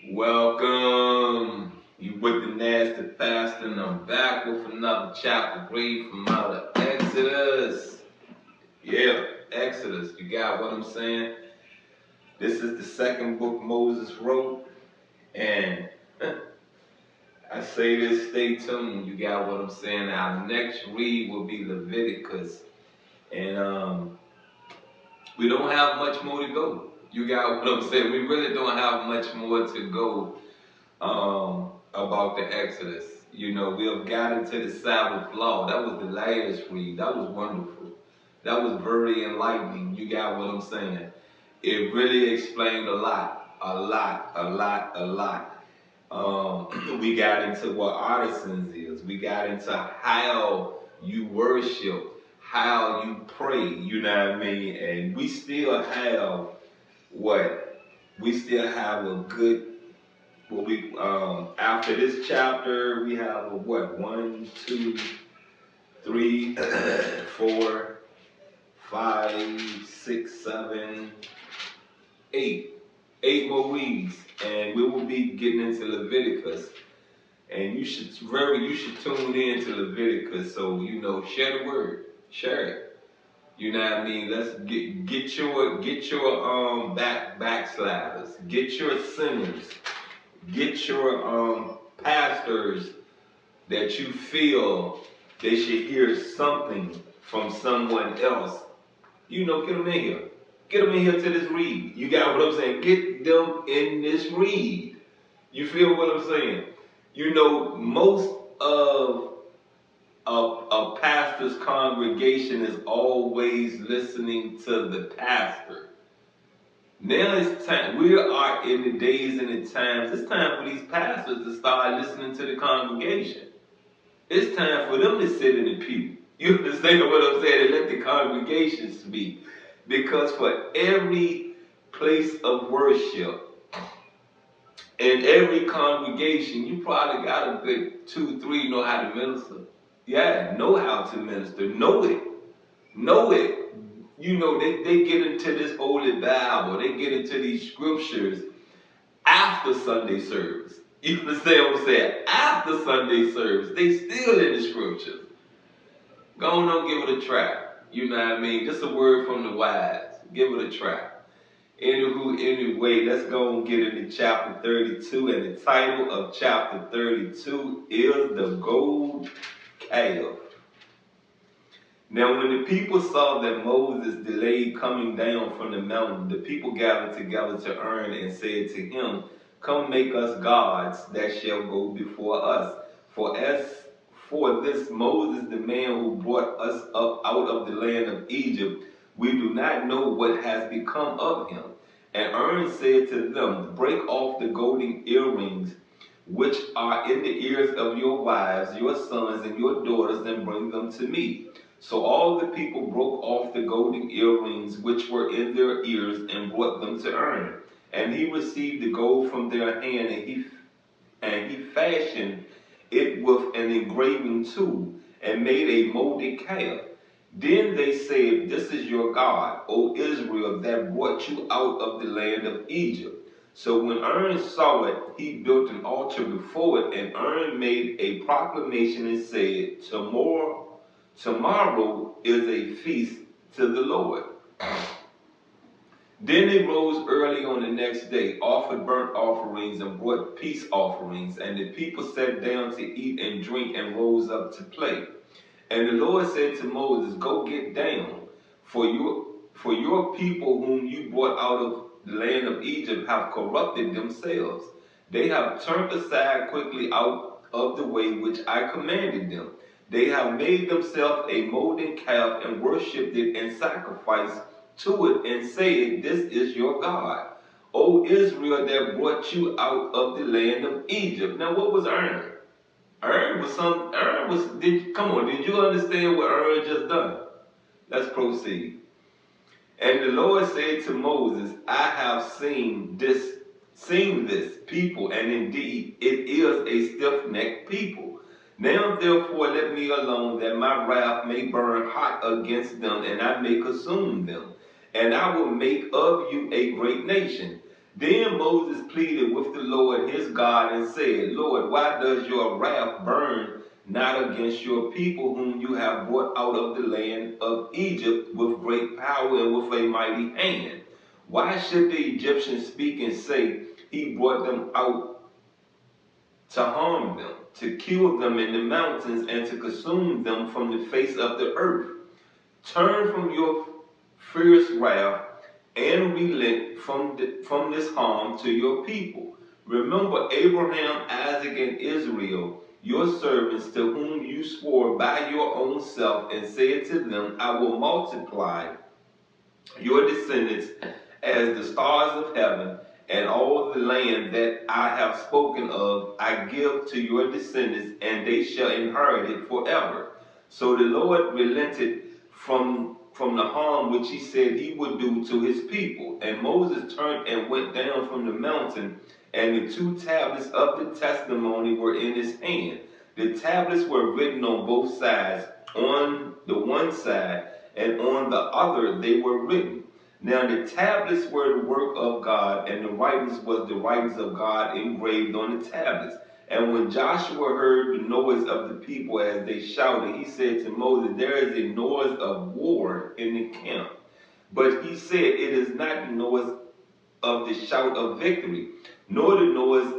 Welcome. You with the nasty pastor, and I'm back with another chapter read from out of Exodus. Yeah, Exodus. You got what I'm saying? This is the second book Moses wrote, and I say this, stay tuned. You got what I'm saying? Our next read will be Leviticus, and we don't have much more to go. You got what I'm saying? We really don't have much more to go about the Exodus. You know, we have gotten to the Sabbath law. That was the last read. That was wonderful. That was very enlightening. You got what I'm saying? It really explained a lot, a lot, a lot, a lot. We got into what artisans is. We got into how you worship, how you pray. You know what I mean? And we still have what? We still have a good after this chapter we have what, 1, 2, 3, 4, 5, 6, 7, 8 more weeks, and we will be getting into Leviticus. And you should tune in to Leviticus. So share the word, share it. You know what I mean? Let's get your backsliders, get your sinners. Get your pastors that you feel they should hear something from someone else. Get them in here. Get them in here to this read. You got what I'm saying? Get them in this read. You feel what I'm saying? Most of a pastor's congregation is always listening to the pastor. Now it's time. We are in the days and the times. It's time for these pastors to start listening to the congregation. It's time for them to sit in the pew. You understand what I'm saying? And let the congregation speak. Because for every place of worship in every congregation, you probably got a good 2, 3 know how to minister. Yeah, know how to minister. Know it. Know it. They get into this Holy Bible, they get into these scriptures after Sunday service. You understand what I'm saying? After Sunday service, they still in the scriptures. Go on, give it a try. You know what I mean? Just a word from the wise. Give it a try. Anyway, let's go and get into chapter 32. And the title of chapter 32 is The Gold Calf. Now, when the people saw that Moses delayed coming down from the mountain, the people gathered together to Aaron and said to him, "Come, make us gods that shall go before us. For as for this Moses, the man who brought us up out of the land of Egypt, we do not know what has become of him." And Aaron said to them, "Break off the golden earrings which are in the ears of your wives, your sons, and your daughters, and bring them to me." So all the people broke off the golden earrings which were in their ears and brought them to Aaron. And he received the gold from their hand, and he fashioned it with an engraving tool and made a molded calf. Then they said, "This is your God, O Israel, that brought you out of the land of Egypt." So when Aaron saw it, he built an altar before it, and Aaron made a proclamation and said, Tomorrow is a feast to the Lord. Then they rose early on the next day, offered burnt offerings and brought peace offerings, and the people sat down to eat and drink and rose up to play. And the Lord said to Moses, "Go get down, for your people whom you brought out of the land of Egypt have corrupted themselves. They have turned aside quickly out of the way which I commanded them. They have made themselves a molten calf and worshipped it and sacrificed to it and said, 'This is your God, O Israel, that brought you out of the land of Egypt.'" Now what was Aaron? Did you understand what Aaron just done? Let's proceed. And the Lord said to Moses, "I have seen this people, and indeed it is a stiff-necked people. Now therefore let me alone, that my wrath may burn hot against them, and I may consume them. And I will make of you a great nation. Then Moses pleaded with the Lord his God and said, Lord, why does your wrath burn not against your people whom you have brought out of the land of Egypt with great power and with a mighty hand? Why should the Egyptians speak and say, he brought them out to harm them, to kill them in the mountains, and to consume them from the face of the earth? Turn from your fierce wrath and relent from this harm to your people. Remember Abraham, Isaac, and Israel, your servants, to whom you swore by your own self, and said to them, I will multiply your descendants as the stars of heaven, and all the land that I have spoken of I give to your descendants, and they shall inherit it forever. So the Lord relented from the harm which he said he would do to his people. And Moses turned and went down from the mountain, and the 2 tablets of the testimony were in his hand. The tablets were written on both sides, on the one side, and on the other they were written. Now the tablets were the work of God, and the writings was the writings of God engraved on the tablets. And when Joshua heard the noise of the people as they shouted, he said to Moses, there is a noise of war in the camp. But he said, it is not the noise of the shout of victory, nor the noise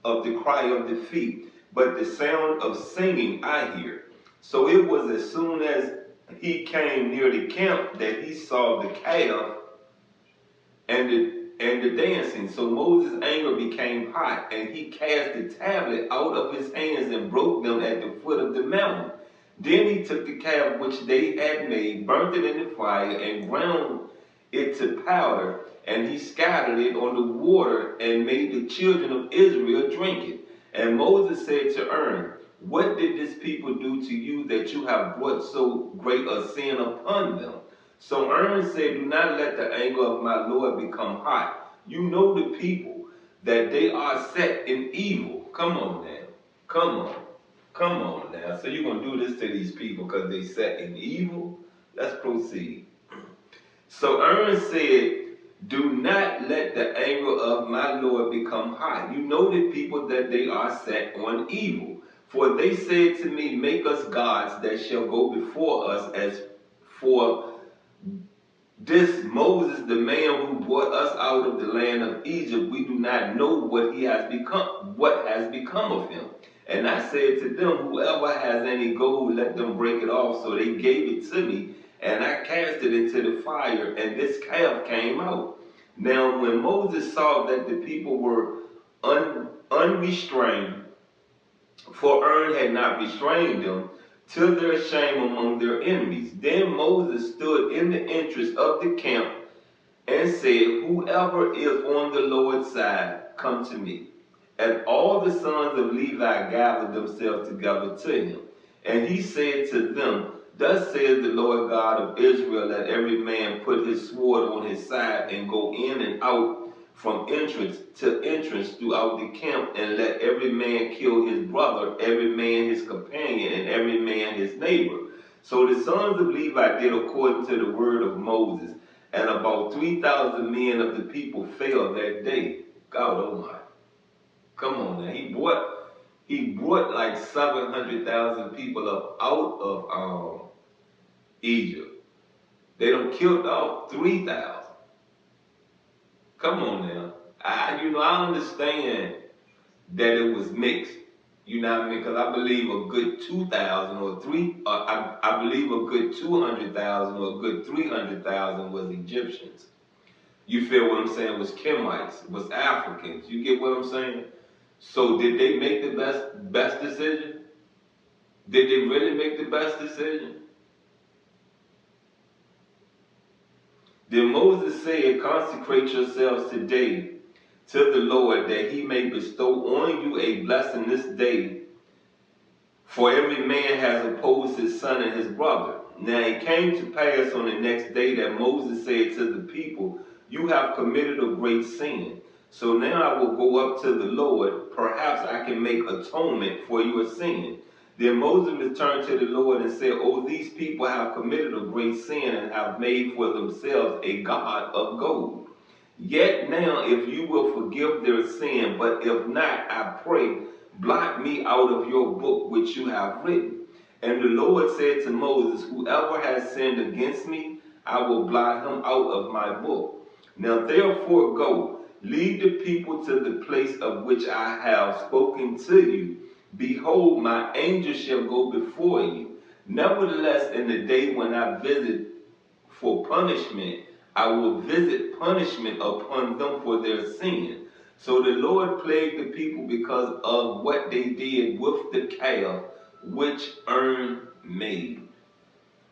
of the cry of defeat, but the sound of singing I hear. So it was as soon as he came near the camp that he saw the calf and the dancing. So Moses' anger became hot, and he cast the tablet out of his hands and broke them at the foot of the mountain. Then he took the calf which they had made, burnt it in the fire, and ground it to powder, and he scattered it on the water, and made the children of Israel drink it. And Moses said to Aaron, what did this people do to you that you have brought so great a sin upon them? So Aaron said, do not let the anger of my Lord become hot. You know the people, that they are set in evil. Come on now. Come on. Come on now. So you're going to do this to these people because they set in evil? Let's proceed. So Aaron said, do not let the anger of my Lord become hot. You know the people, that they are set on evil. For they said to me, make us gods that shall go before us. As for this Moses, the man who brought us out of the land of Egypt, we do not know what has become of him. And I said to them, whoever has any gold, let them break it off. So they gave it to me, and I cast it into the fire, and this calf came out. Now when Moses saw that the people were unrestrained, for Aaron had not restrained them, to their shame among their enemies. Then Moses stood in the entrance of the camp and said, whoever is on the Lord's side, come to me. And all the sons of Levi gathered themselves together to him. And he said to them, thus says the Lord God of Israel, let every man put his sword on his side and go in and out from entrance to entrance throughout the camp, and let every man kill his brother, every man his companion, and every man his neighbor. So the sons of Levi did according to the word of Moses, and about 3,000 men of the people fell that day. God Almighty. Come on now. He brought like 700,000 people up out of Egypt. They done killed off 3,000. Come on now. I understand that it was mixed. You know what I mean? Because I believe a good 2,000 or I believe a good 200,000 or a good 300,000 was Egyptians. You feel what I'm saying? Was Kemites, was Africans. You get what I'm saying? So did they make the best decision? Did they really make the best decision? Then Moses said, consecrate yourselves today to the Lord, that he may bestow on you a blessing this day. For every man has opposed his son and his brother. Now it came to pass on the next day that Moses said to the people, you have committed a great sin. So now I will go up to the Lord. Perhaps I can make atonement for your sin. Then Moses returned to the Lord and said, oh, these people have committed a great sin and have made for themselves a god of gold. Yet now, if you will forgive their sin, but if not, I pray, blot me out of your book which you have written. And the Lord said to Moses, whoever has sinned against me, I will blot him out of my book. Now therefore go, lead the people to the place of which I have spoken to you. Behold, my angel shall go before you. Nevertheless, in the day when I visit for punishment, I will visit punishment upon them for their sin. So the Lord plagued the people because of what they did with the calf which Aaron made.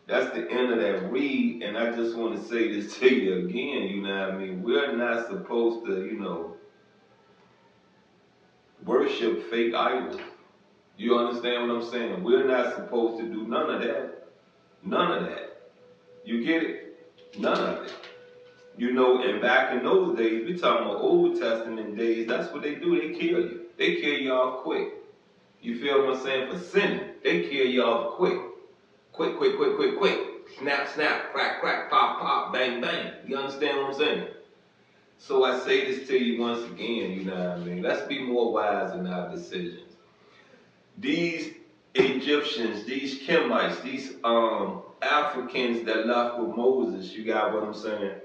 That's the end of that read, and I just want to say this to you again, you know what I mean? We're not supposed to, worship fake idols. You understand what I'm saying? We're not supposed to do none of that. None of that. You get it? None of it. And back in those days, we talking about Old Testament days, that's what they do. They kill you. They kill you off quick. You feel what I'm saying? For sinning. They kill you off quick. Quick, quick, quick, quick, quick. Snap, snap, crack, crack, pop, pop, bang, bang. You understand what I'm saying? So I say this to you once again, you know what I mean? Let's be more wise in our decisions. These Egyptians, these Kemites, these Africans that left with Moses, you got what I'm saying?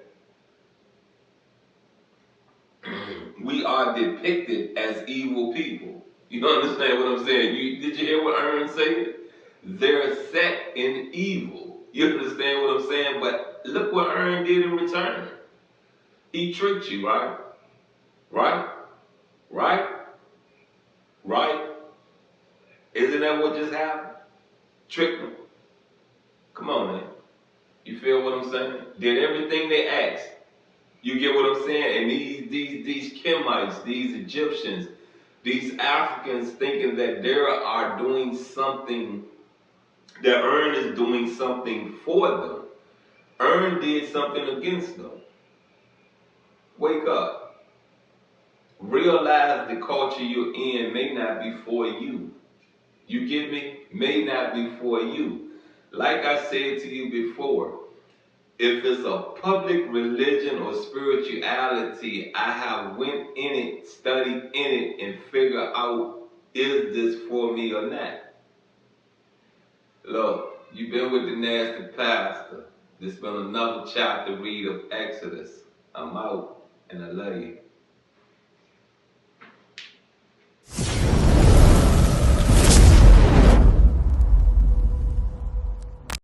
We are depicted as evil people. You understand what I'm saying? Did you hear what Aaron said? They're set in evil. You understand what I'm saying? But look what Aaron did in return. He tricked you, right? Right? Right? Right? Isn't that what just happened? Tricked them. Come on, man. You feel what I'm saying? Did everything they asked. You get what I'm saying? And these Kemites, these Egyptians, these Africans thinking that they are doing something, that Aaron is doing something for them. Aaron did something against them. Wake up. Realize the culture you're in may not be for you. You get me? May not be for you. Like I said to you before, if it's a public religion or spirituality, I have went in it, studied in it, and figured out, is this for me or not? Look, you've been with the nasty pastor. This has been another chapter read of Exodus. I'm out, and I love you.